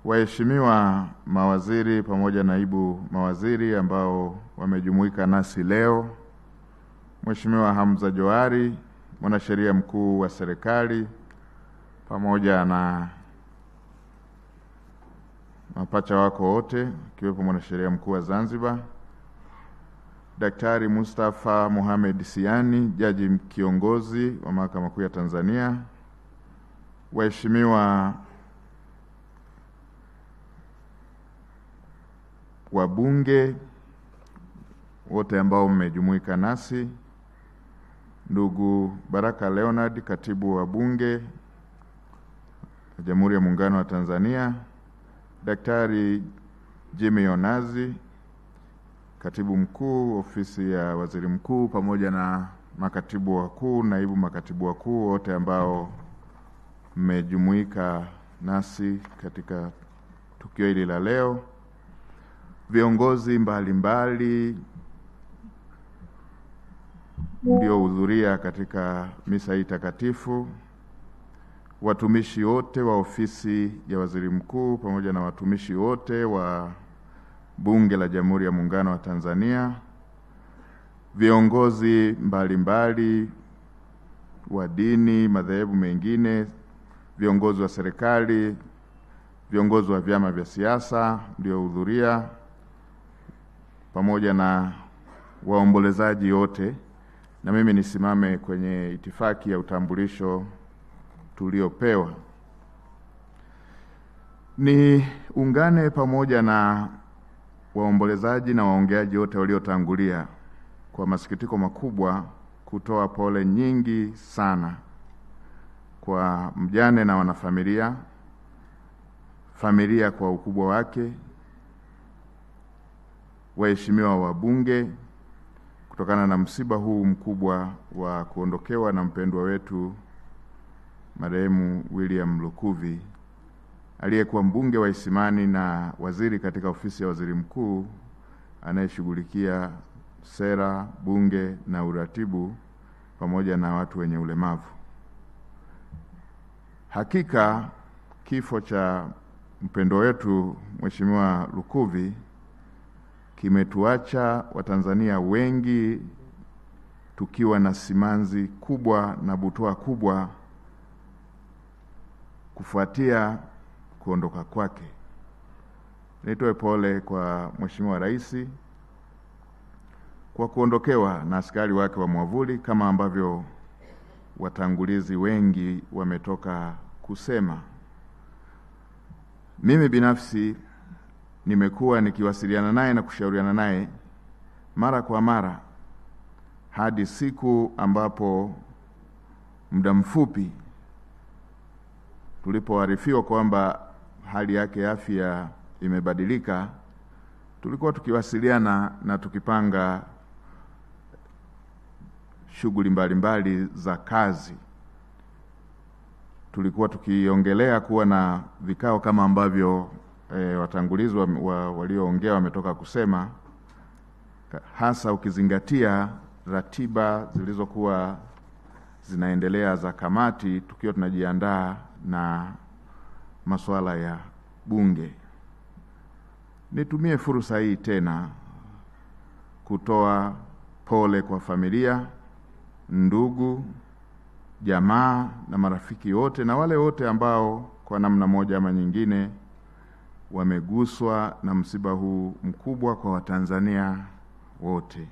Waheshimiwa mawaziri pamoja na naibu mawaziri ambao wamejumuika nasi leo, Mheshimiwa Hamza Johari, mwanasheria mkuu wa serikali, pamoja na mapacha wako wote, kiwepo mwanasheria mkuu wa Zanzibar, Daktari Mustafa Mohamed Siani, jaji kiongozi wa Mahakama Kuu ya Tanzania, waheshimiwa wabunge wote ambao mmejumuika nasi, ndugu Baraka Leonard, katibu wa Bunge la Jamhuri ya Muungano wa Tanzania, Daktari Jimmy Onazi, katibu mkuu ofisi ya waziri mkuu, pamoja na makatibu wakuu, naibu makatibu wakuu wote ambao mmejumuika nasi katika tukio hili la leo, viongozi mbalimbali mliohudhuria katika misa hii takatifu, watumishi wote wa ofisi ya waziri mkuu pamoja na watumishi wote wa Bunge la Jamhuri ya Muungano wa Tanzania, viongozi mbalimbali wa dini, madhehebu mengine, viongozi wa serikali, viongozi wa vyama vya siasa mliohudhuria, pamoja na waombolezaji wote. Na mimi nisimame kwenye itifaki ya utambulisho tuliopewa. Niungane pamoja na waombolezaji na waongeaji wote waliotangulia kwa masikitiko makubwa kutoa pole nyingi sana kwa mjane na wanafamilia, familia kwa ukubwa wake, waheshimiwa wabunge, kutokana na msiba huu mkubwa wa kuondokewa na mpendwa wetu marehemu William Lukuvi, aliyekuwa mbunge wa Isimani na waziri katika ofisi ya waziri mkuu anayeshughulikia sera, bunge na uratibu pamoja na watu wenye ulemavu. Hakika kifo cha mpendwa wetu Mheshimiwa Lukuvi kimetuacha Watanzania wengi tukiwa na simanzi kubwa na butwaa kubwa kufuatia kuondoka kwake. Nitoe pole kwa Mheshimiwa Rais kwa kuondokewa na askari wake wa mwavuli, kama ambavyo watangulizi wengi wametoka kusema. Mimi binafsi nimekuwa nikiwasiliana naye na kushauriana naye mara kwa mara hadi siku ambapo muda mfupi tulipoarifiwa kwamba hali yake ya afya imebadilika, tulikuwa tukiwasiliana na tukipanga shughuli mbalimbali za kazi. Tulikuwa tukiongelea kuwa na vikao kama ambavyo watangulizi walioongea wametoka kusema, hasa ukizingatia ratiba zilizokuwa zinaendelea za kamati, tukiwa tunajiandaa na masuala ya bunge. Nitumie fursa hii tena kutoa pole kwa familia, ndugu, jamaa na marafiki wote na wale wote ambao kwa namna moja ama nyingine wameguswa na msiba huu mkubwa kwa Watanzania wote.